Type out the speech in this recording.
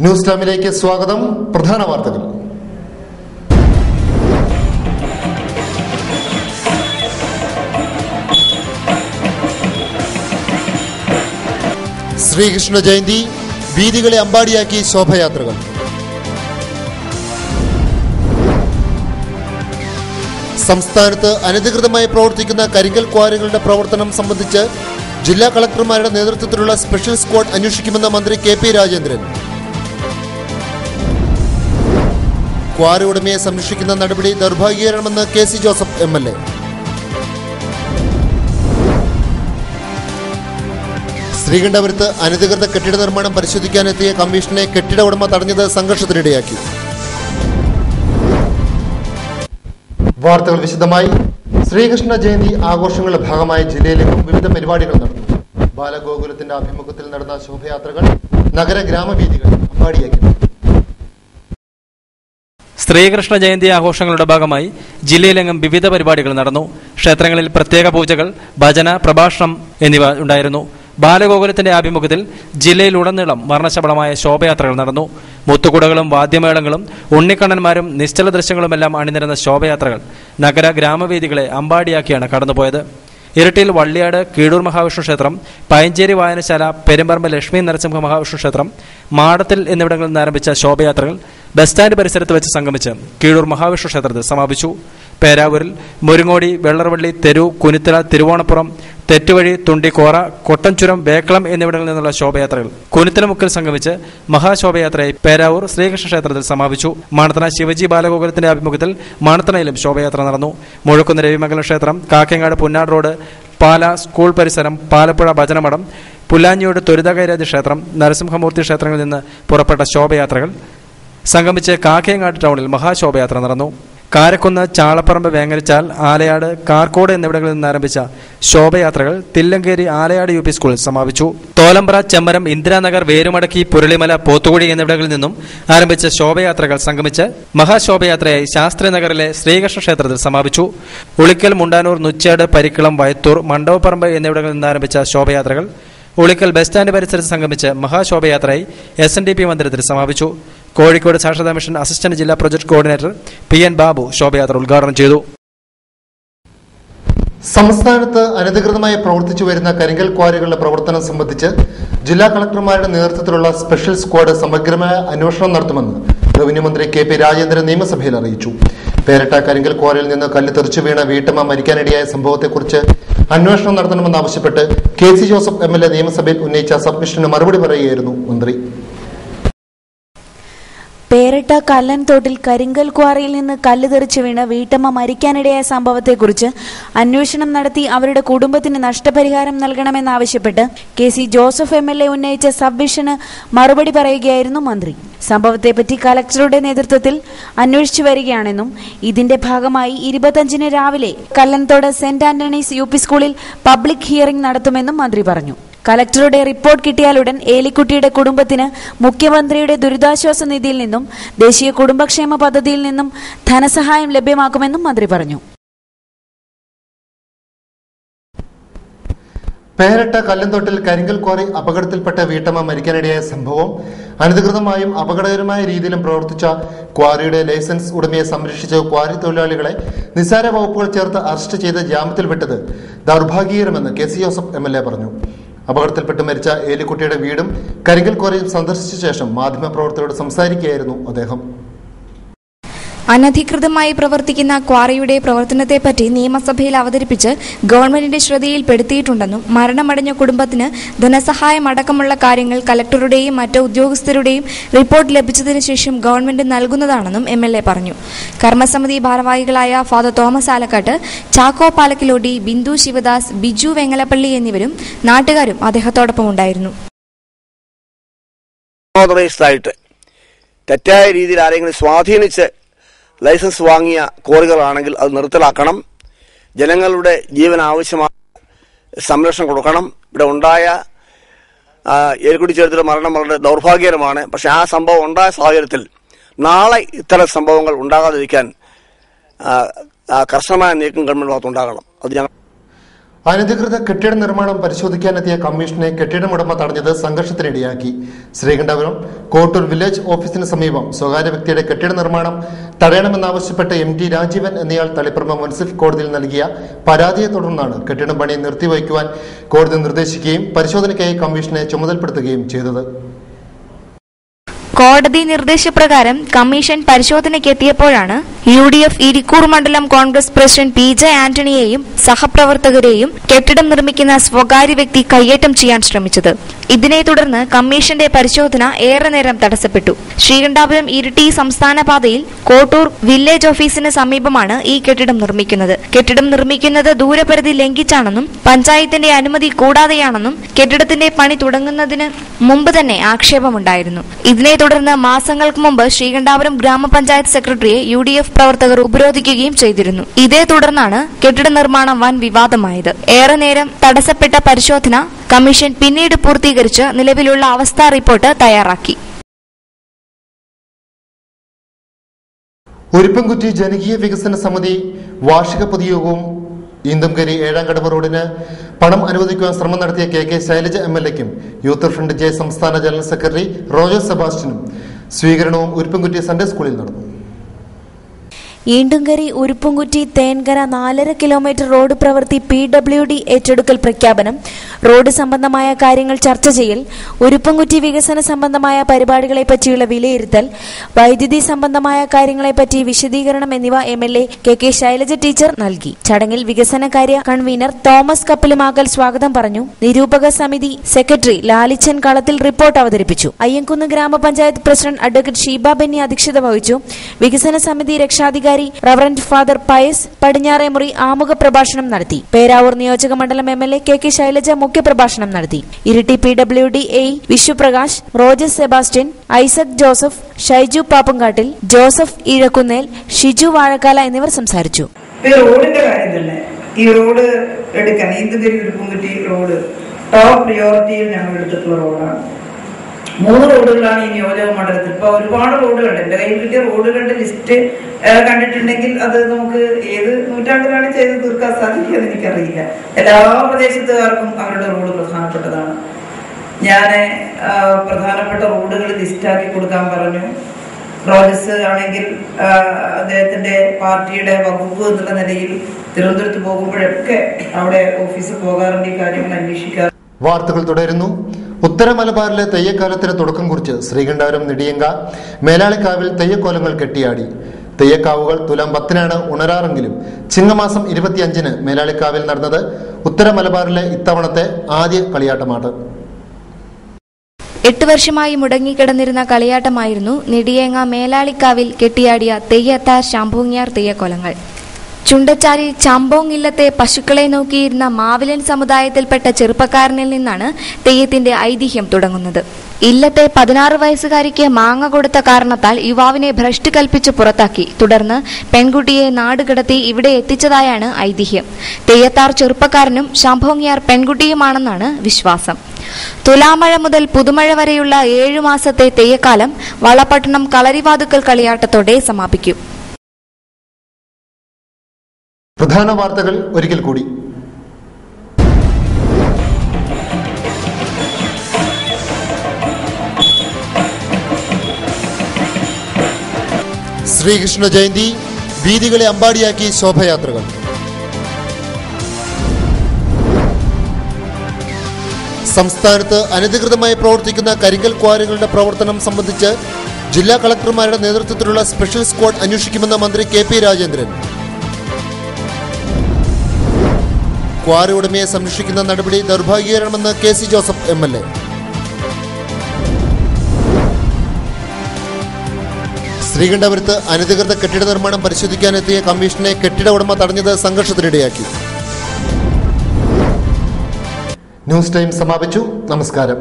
News ടൈമിലേക്ക് സ്വാഗതം. പ്രധാന വാർത്തകൾ. ശ്രീകൃഷ്ണ ജയന്തി, വീതികളെ അമ്പാടിയാക്കി ശോഭയാത്രകൾ. സംസ്ഥാനത്ത് അനധികൃതമായി പ്രവർത്തിക്കുന്ന കരിങ്കൽ ക്വാറികളുടെ പ്രവർത്തനം സംബന്ധിച്ച് ജില്ലാ കളക്ടർമാരുടെ നേതൃത്വത്തിലുള്ള സ്പെഷ്യൽ സ്ക്വാഡ് അന്വേഷിക്കുമെന്ന് മന്ത്രി കെ പി രാജേന്ദ്രൻ. ക്വാറി ഉടമയെ സംരക്ഷിക്കുന്ന നടപടി ദൗർഭാഗ്യകരമെന്ന് കെ സി ജോസഫ് MLA. ശ്രീകണ്ഠപുരത്ത് അനധികൃത കെട്ടിട നിർമ്മാണം പരിശോധിക്കാനെത്തിയ കമ്മീഷനെ കെട്ടിട ഉടമ തടഞ്ഞത് സംഘർഷത്തിനിടയാക്കി. വാർത്തകൾ വിശദമായി. ശ്രീകൃഷ്ണ ജയന്തി ആഘോഷങ്ങളുടെ ഭാഗമായി ജില്ലയിലെങ്ങും വിവിധ പരിപാടികൾ നടന്നു. ബാലഗോകുലത്തിന്റെ ആഭിമുഖ്യത്തിൽ നടന്ന ശോഭയാത്രകൾ നഗര ഗ്രാമവീഥികൾ അമ്പാടിയാക്കി. ശ്രീകൃഷ്ണ ജയന്തി ആഘോഷങ്ങളുടെ ഭാഗമായി ജില്ലയിലെങ്ങും വിവിധ പരിപാടികൾ നടന്നു. ക്ഷേത്രങ്ങളിൽ പ്രത്യേക പൂജകൾ, ഭജന, പ്രഭാഷണം എന്നിവ ഉണ്ടായിരുന്നു. ബാലഗോകുലത്തിന്റെ ആഭിമുഖ്യത്തിൽ ജില്ലയിലുടനീളം വർണ്ണശബളമായ ശോഭയാത്രകൾ നടന്നു. മുത്തുകുടകളും വാദ്യമേളങ്ങളും ഉണ്ണിക്കണ്ണന്മാരും നിശ്ചല ദൃശ്യങ്ങളുമെല്ലാം അണിനിരുന്ന ശോഭയാത്രകൾ നഗര ഗ്രാമവേദികളെ അമ്പാടിയാക്കിയാണ് കടന്നുപോയത്. ഇരട്ടിയിൽ വള്ളിയാട് കീഴൂർ മഹാവിഷ്ണു ക്ഷേത്രം, പയഞ്ചേരി വായനശാല, പെരുമ്പറമ്പ് ലക്ഷ്മി നരസിംഹ മഹാവിഷ്ണു ക്ഷേത്രം, മാടത്തിൽ എന്നിവിടങ്ങളിൽ നിന്ന് ആരംഭിച്ച ശോഭയാത്രകൾ ബസ് സ്റ്റാൻഡ് പരിസരത്ത് വെച്ച് സംഗമിച്ച് കീഴൂർ മഹാവിഷ്ണു ക്ഷേത്രത്തിൽ സമാപിച്ചു. പേരാവൂരിൽ മുരുങ്ങോടി, വെള്ളറവള്ളി, തെരു, കുനിത്തല, തിരുവോണപ്പുറം, തെറ്റുവഴി, തുണ്ടിക്കോറ, കൊട്ടൻചുരം, വേക്കളം എന്നിവിടങ്ങളിൽ നിന്നുള്ള ശോഭയാത്രകൾ കുനിത്തലമുക്കിൽ സംഗമിച്ച് മഹാശോഭയാത്രയായി പേരാവൂർ ശ്രീകൃഷ്ണ ക്ഷേത്രത്തിൽ സമാപിച്ചു. മാണത്തന ശിവജി ബാലഗോകുലത്തിന്റെ ആഭിമുഖ്യത്തിൽ മാണത്തനയിലും ശോഭയാത്ര നടന്നു. മുഴക്കുന്ന് രവിമംഗലം ക്ഷേത്രം, കാക്കങ്ങാട് പുന്നാട് റോഡ്, പാല സ്കൂൾ പരിസരം, പാലപ്പുഴ ഭജനമഠം, പുല്ലാഞ്ഞിയോട് ത്വരിതകൈരാജ് ക്ഷേത്രം, നരസിംഹമൂർത്തി ക്ഷേത്രങ്ങളിൽ നിന്ന് പുറപ്പെട്ട ശോഭയാത്രകൾ സംഗമിച്ച് കാക്കയങ്ങാട് ടൗണിൽ മഹാശോഭയാത്ര നടന്നു. കാരക്കുന്ന്, ചാളപ്പറമ്പ്, വേങ്ങരച്ചാൽ, ആലയാട്, കാർക്കോട് എന്നിവിടങ്ങളിൽ നിന്ന് ആരംഭിച്ച ശോഭയാത്രകൾ തില്ലങ്കേരി ആലയാട് UP സ്കൂളിൽ സമാപിച്ചു. തോലമ്പ്ര, ചെമ്മരം, ഇന്ദിരാനഗർ, വേരുമടക്കി, പുരളിമല, പോത്തുകുടി എന്നിവിടങ്ങളിൽ നിന്നും ആരംഭിച്ച ശോഭയാത്രകൾ സംഗമിച്ച് മഹാശോഭയാത്രയായി ശാസ്ത്രിനഗറിലെ ശ്രീകൃഷ്ണ ക്ഷേത്രത്തിൽ സമാപിച്ചു. ഉളിക്കൽ, മുണ്ടാനൂർ, നുച്ചാട്, പരിക്കളം, വയത്തൂർ, മണ്ഡവപ്പറമ്പ് എന്നിവിടങ്ങളിൽ നിന്ന് ആരംഭിച്ച ശോഭയാത്രകൾ ഉളിക്കൽ ബസ് സ്റ്റാൻഡ് പരിസരത്ത് സംഗമിച്ച് മഹാശോഭയാത്രയായി SNDP മന്ദിരത്തിൽ സമാപിച്ചു. കോഴിക്കോട് സാക്ഷരതാ മിഷൻ അസിസ്റ്റന്റ് ജില്ലാ project coordinator PN Babu Shobha Yatra ഉദ്ഘാടനം ചെയ്തു. സംസ്ഥാനത്ത് അനധികൃതമായി പ്രവർത്തിച്ചു വരുന്ന കരിങ്കൽ ക്വാറികളുടെ പ്രവർത്തനം സംബന്ധിച്ച് ജില്ലാ കളക്ടർമാരുടെ നേതൃത്വത്തിലുള്ള സ്പെഷ്യൽ സ്ക്വാഡ് സമഗ്രമായ അന്വേഷണം നടത്തുമെന്ന് റവന്യൂ മന്ത്രി കെ പി രാജേന്ദ്രൻ നിയമസഭയിൽ അറിയിച്ചു. പേരട്ട കരിങ്കൽ ക്വാറിയിൽ നിന്ന് കല്ല് തെറിച്ചു വീണ വീട്ടമ്മ മരിക്കാനിടയായ സംഭവത്തെക്കുറിച്ച് അന്വേഷണം നടത്തണമെന്നാവശ്യപ്പെട്ട് കെ സി ജോസഫ് MLA നിയമസഭയിൽ ഉന്നയിച്ച സബ്മിഷന് മറുപടി പറയുകയായിരുന്നു മന്ത്രി. പേരട്ട കല്ലൻതോട്ടിൽ കരിങ്കൽ ക്വാറിയിൽ നിന്ന് കല്ല് തെറിച്ചു വീണ് വീട്ടമ്മ മരിക്കാനിടയായ സംഭവത്തെക്കുറിച്ച് അന്വേഷണം നടത്തി അവരുടെ കുടുംബത്തിന് നഷ്ടപരിഹാരം നൽകണമെന്നാവശ്യപ്പെട്ട് കെ സി ജോസഫ് MLA ഉന്നയിച്ച സബ്മിഷന് മറുപടി പറയുകയായിരുന്നു മന്ത്രി. സംഭവത്തെപ്പറ്റി കലക്ടറുടെ നേതൃത്വത്തിൽ അന്വേഷിച്ചു വരികയാണെന്നും ഇതിന്റെ ഭാഗമായി 25-ന് രാവിലെ കല്ലൻതോട് സെന്റ് ആന്റണീസ് UP സ്കൂളിൽ പബ്ലിക് ഹിയറിംഗ് നടത്തുമെന്നും മന്ത്രി പറഞ്ഞു. കലക്ടറുടെ റിപ്പോർട്ട് കിട്ടിയാലുടൻ ഏലിക്കുട്ടിയുടെ കുടുംബത്തിന് മുഖ്യമന്ത്രിയുടെ ദുരിതാശ്വാസ നിധിയിൽ നിന്നും ദേശീയ കുടുംബക്ഷേമ പദ്ധതിയിൽ നിന്നും ധനസഹായം ലഭ്യമാക്കുമെന്നും മന്ത്രി പറഞ്ഞു. പേരട്ട കല്ലൻതോട്ടിൽ കരിങ്കൽ ക്വാറി അപകടത്തിൽപ്പെട്ട വീട്ടമ്മ മരിക്കാനിടയായ സംഭവം അനധികൃതമായും അപകടകരമായ രീതിയിലും പ്രവർത്തിച്ച ക്വാറിയുടെ ലൈസൻസ് ഉടമയെ സംരക്ഷിച്ച ക്വാറി തൊഴിലാളികളെ നിസ്സാര വകുപ്പുകൾ ചേർത്ത് അറസ്റ്റ് ചെയ്ത് ജാമ്യത്തിൽ വിട്ടത് ദൗർഭാഗ്യകരമെന്ന് കെ സി ജോസഫ് MLA പറഞ്ഞു. അപകടത്തിൽപ്പെട്ട് മരിച്ച ഏലിക്കുട്ടിയുടെ വീടും കരിങ്കൽ ക്വാറിയും സന്ദർശിച്ച ശേഷം മാധ്യമപ്രവർത്തകരോട് സംസാരിക്കുകയായിരുന്നു അദ്ദേഹം. അനധികൃതമായി പ്രവർത്തിക്കുന്ന ക്വാറിയുടെ പ്രവർത്തനത്തെപ്പറ്റി നിയമസഭയിൽ അവതരിപ്പിച്ച് ഗവൺമെന്റിന്റെ ശ്രദ്ധയിൽപ്പെടുത്തിയിട്ടുണ്ടെന്നും മരണമടഞ്ഞ കുടുംബത്തിന് ധനസഹായം അടക്കമുള്ള കാര്യങ്ങൾ കലക്ടറുടെയും മറ്റ് ഉദ്യോഗസ്ഥരുടെയും റിപ്പോർട്ട് ലഭിച്ചതിനു ശേഷം ഗവൺമെന്റ് നൽകുന്നതാണെന്നും MLA പറഞ്ഞു. കർമ്മസമിതി ഭാരവാഹികളായ ഫാദർ തോമസ് ആലക്കാട്ട്, ചാക്കോ പാലക്കിലോടി, ബിന്ദു ശിവദാസ്, ബിജു വെങ്ങലപ്പള്ളി എന്നിവരും നാട്ടുകാരും അദ്ദേഹത്തോടൊപ്പം ഉണ്ടായിരുന്നു. തെറ്റായ രീതിയിൽ ആരെങ്കിലും സ്വാധീനിച്ച് ലൈസൻസ് വാങ്ങിയ ക്വാറികളാണെങ്കിൽ അത് നിർത്തലാക്കണം. ജനങ്ങളുടെ ജീവൻ ആവശ്യമായ സംരക്ഷണം കൊടുക്കണം. ഇവിടെ ഉണ്ടായ ഏലിക്കുട്ടി ചേർത്തിയുടെ മരണം വളരെ ദൗർഭാഗ്യകരമാണ്. പക്ഷെ ആ സംഭവം ഉണ്ടായ സാഹചര്യത്തിൽ നാളെ ഇത്തരം സംഭവങ്ങൾ ഉണ്ടാകാതിരിക്കാൻ കർശനമായ നീക്കം ഗവൺമെന്റ് ഭാഗത്തുണ്ടാകണം. അത് ഞങ്ങൾ അനധികൃത കെട്ടിട നിർമ്മാണം പരിശോധിക്കാനെത്തിയ കമ്മീഷനെ കെട്ടിടമുടമ തടഞ്ഞത് സംഘർഷത്തിനിടയാക്കി. ശ്രീകണ്ഠപുരം കോട്ടൂർ വില്ലേജ് ഓഫീസിന് സമീപം സ്വകാര്യ വ്യക്തിയുടെ കെട്ടിട നിർമ്മാണം തടയണമെന്നാവശ്യപ്പെട്ട് MT രാജീവൻ എന്നയാൾ തളിപ്പറമ്പ് മുനിസിപ്പൽ കോടതിയിൽ നൽകിയ പരാതിയെ തുടർന്നാണ് കെട്ടിടം പണി നിർത്തിവയ്ക്കുവാൻ കോടതി നിർദ്ദേശിക്കുകയും പരിശോധനയ്ക്കായി കമ്മീഷനെ ചുമതലപ്പെടുത്തുകയും ചെയ്തത്. കോടതി നിർദ്ദേശപ്രകാരം കമ്മീഷൻ പരിശോധനയ്ക്കെത്തിയപ്പോഴാണ് UDF ഇരിക്കൂർ മണ്ഡലം കോൺഗ്രസ് പ്രസിഡന്റ് PJ ആന്റണിയെയും സഹപ്രവർത്തകരെയും കെട്ടിടം നിർമ്മിക്കുന്ന സ്വകാര്യ വ്യക്തി കയ്യേറ്റം ചെയ്യാൻ ശ്രമിച്ചത്. ഇതിനെ തുടർന്ന് കമ്മീഷന്റെ പരിശോധന ഏറെ നേരം തടസ്സപ്പെട്ടു. ശ്രീകണ്ഠാപുരം ഇരിട്ടി സംസ്ഥാന പാതയിൽ കോട്ടൂർ വില്ലേജ് ഓഫീസിന് സമീപമാണ് ഈ കെട്ടിടം നിർമ്മിക്കുന്നത്. കെട്ടിടം നിർമ്മിക്കുന്നത് ദൂരപരിധി ലംഘിച്ചാണെന്നും പഞ്ചായത്തിന്റെ അനുമതി കൂടാതെയാണെന്നും കെട്ടിടത്തിന്റെ പണി തുടങ്ങുന്നതിന് മുമ്പ് തന്നെ ആക്ഷേപമുണ്ടായിരുന്നു. ഇതിനെ തുടർന്ന് മാസങ്ങൾക്ക് മുമ്പ് ശ്രീകണ്ഠാപുരം ഗ്രാമപഞ്ചായത്ത് സെക്രട്ടറിയെ UDF പ്രവർത്തകർ ഉപരോധിക്കുകയും ചെയ്തിരുന്നു. ഇതേ തുടർന്നാണ് കെട്ടിട നിർമ്മാണം വൻ വിവാദമായത്. ഏറെ നേരം തടസ്സപ്പെട്ട പരിശോധന കമ്മീഷൻ പിന്നീട് പൂർത്തീകരിച്ച് നിലവിലുള്ള അവസ്ഥാ റിപ്പോർട്ട് തയ്യാറാക്കി. ഉരുപ്പൻകുറ്റി ജനകീയ വികസന സമിതി വാർഷിക പൊതുയോഗവും ഈന്തംകരി 7ാം കടവ് റോഡിന് പണം അനുവദിക്കുവാൻ ശ്രമം നടത്തിയ KK ശൈലജ MLAയ്ക്കും യൂത്ത് ഫ്രണ്ട് J സംസ്ഥാന ജനറൽ സെക്രട്ടറി റോജർ സെബാസ്റ്റ്യനും സ്വീകരണവും ഉരുപ്പൻകുറ്റി സൺഡേ സ്കൂളിൽ നടന്നു. ഈണ്ടുങ്കരി ഉരുപ്പുംകുറ്റി തേൻകര 4.5 കിലോമീറ്റർ റോഡ് പ്രവൃത്തി PWD ഏറ്റെടുക്കൽ പ്രഖ്യാപനം, റോഡ് സംബന്ധമായ കാര്യങ്ങൾ ചർച്ച ചെയ്യൽ, ഉരുപ്പുംകുറ്റി വികസന സംബന്ധമായ പരിപാടികളെ പറ്റിയുള്ള വിലയിരുത്തൽ, വൈദ്യുതി സംബന്ധമായ കാര്യങ്ങളെപ്പറ്റി വിശദീകരണം എന്നിവ MLA KK ശൈലജ ടീച്ചർ നൽകി. ചടങ്ങിൽ വികസനകാര്യ കൺവീനർ തോമസ് കപ്പലുമാകൽ സ്വാഗതം പറഞ്ഞു. നിരൂപക സമിതി സെക്രട്ടറി ലാലിച്ചൻ കളത്തിൽ റിപ്പോർട്ട് അവതരിപ്പിച്ചു. അയ്യൻകുന്ന് ഗ്രാമപഞ്ചായത്ത് പ്രസിഡന്റ് അഡ്വക്കേറ്റ് ഷീബ ബെന്നി അധ്യക്ഷത വഹിച്ചു. വികസന സമിതി രക്ഷാധികാരി റവറന്റ് ഫാദർ പയസ് പടിഞ്ഞാറേമുറി ആമുഖ പ്രഭാഷണം നടത്തി. പേരാവൂർ നിയോജക മണ്ഡലം MLA KK ശൈലജ മുഖ്യപ്രഭാഷണം നടത്തി. Iritty PWD AE Vishwaprakash, Roger Sebastian, Isaac Joseph, Shaiju Pappankattil, Joseph Ezhakkunnel, Shiju Vazhakkala എന്നിവർ സംസാരിച്ചു. റോഡിന്റെ കാര്യം തന്നെ, ഈ റോഡ് എടുക്കാൻ ഈന്തങ്കരി ഉരുപ്പുംകുറ്റി റോഡ് ടോപ്പ് പ്രിയോറിറ്റിയിൽ ഞങ്ങൾ എടുത്തിട്ടുള്ള റോഡാണ്. 3 റോഡുകളാണ് ഈ നിയോജക മണ്ഡലത്തിൽ. ഇപ്പൊ ഒരുപാട് റോഡുകളുണ്ട്. എന്റെ കയ്യിൽ കിട്ടിയ റോഡുകളുടെ ലിസ്റ്റ് കണ്ടിട്ടുണ്ടെങ്കിൽ അത് നമുക്ക് ഏത് നൂറ്റാണ്ടിലാണ് ചെയ്ത് തീർക്കാൻ സാധിക്കുക എന്ന് എനിക്കറിയില്ല. എല്ലാ പ്രദേശത്തുകാർക്കും അവരുടെ റോഡ് പ്രധാനപ്പെട്ടതാണ്. ഞാൻ പ്രധാനപ്പെട്ട റോഡുകൾ ലിസ്റ്റാക്കി കൊടുക്കാൻ പറഞ്ഞു. റോജസ് ആണെങ്കിൽ അദ്ദേഹത്തിന്റെ പാർട്ടിയുടെ വകുപ്പ് എന്നുള്ള നിലയിൽ തിരുവനന്തപുരത്ത് പോകുമ്പോഴൊക്കെ അവിടെ ഓഫീസിൽ പോകാറുണ്ട്, ഈ കാര്യങ്ങൾ അന്വേഷിക്കാറ്. വാർത്തകൾ തുടരുന്നു. ഉത്തര മലബാറിലെ തെയ്യക്കാലത്തിന് തുടക്കം കുറിച്ച് ശ്രീകണ്ഠാപുരം നെടിയങ്ക മേലാളിക്കാവിൽ തെയ്യക്കോലങ്ങൾ കെട്ടിയാടി. തെയ്യക്കാവുകൾ തുലാം 10-നാണ് ഉണരാറെങ്കിലും ചിങ്ങമാസം 25-ന് മേലാളിക്കാവിൽ നടന്നത് ഉത്തര മലബാറിലെ ഇത്തവണത്തെ ആദ്യ കളിയാട്ടമാണ്. 8 വർഷമായി മുടങ്ങിക്കിടന്നിരുന്ന കളിയാട്ടമായിരുന്നു നെടിയേങ്ങ മേലാളിക്കാവിൽ കെട്ടിയാടിയ തെയ്യത്താർ ശാംഭൂങ്ങിയാർ തെയ്യക്കോലങ്ങൾ. ചുണ്ടച്ചാലിൽ ചാമ്പോങ് ഇല്ലത്തെ പശുക്കളെ നോക്കിയിരുന്ന മാവിലൻ സമുദായത്തിൽപ്പെട്ട ചെറുപ്പക്കാരനിൽ നിന്നാണ് തെയ്യത്തിന്റെ ഐതിഹ്യം തുടങ്ങുന്നത്. ഇല്ലത്തെ 16 വയസ്സുകാരിക്ക് മാങ്ങ കൊടുത്ത കാരണത്താൽ യുവാവിനെ ഭ്രഷ്ട് കൽപ്പിച്ച് പുറത്താക്കി. തുടർന്ന് പെൺകുട്ടിയെ നാടുകടത്തി ഇവിടെ എത്തിച്ചതായാണ് ഐതിഹ്യം. തെയ്യത്താർ ചെറുപ്പക്കാരനും ശാംഭോങ്ങിയാർ പെൺകുട്ടിയുമാണെന്നാണ് വിശ്വാസം. തുലാമഴ മുതൽ പുതുമഴ വരെയുള്ള 7 മാസത്തെ തെയ്യക്കാലം വളപട്ടണം കളരിവാതുക്കൽ കളിയാട്ടത്തോടെ സമാപിക്കും. പ്രധാന വാർത്തകൾ ഒരിക്കൽ കൂടി. ശ്രീകൃഷ്ണ ജയന്തി, വീഥികളെ അമ്പാടിയാക്കി ശോഭയാത്രകൾ. സംസ്ഥാനത്ത് അനധികൃതമായി പ്രവർത്തിക്കുന്ന കരിങ്കൽ ക്വാറികളുടെ പ്രവർത്തനം സംബന്ധിച്ച് ജില്ലാ കളക്ടർമാരുടെ നേതൃത്വത്തിലുള്ള സ്പെഷ്യൽ സ്ക്വാഡ് അന്വേഷിക്കുമെന്ന് മന്ത്രി KP രാജേന്ദ്രൻ. ക്വാറി ഉടമയെ സംരക്ഷിക്കുന്ന നടപടി ദൗർഭാഗ്യകരമെന്ന് KC ജോസഫ് MLA. ശ്രീകണ്ഠപുരത്ത് അനധികൃത കെട്ടിട നിർമ്മാണം പരിശോധിക്കാനെത്തിയ കമ്മീഷനെ കെട്ടിട ഉടമ തടഞ്ഞത് സംഘർഷത്തിനിടയാക്കി. ന്യൂസ് ടൈം സമാപിച്ചു. നമസ്കാരം.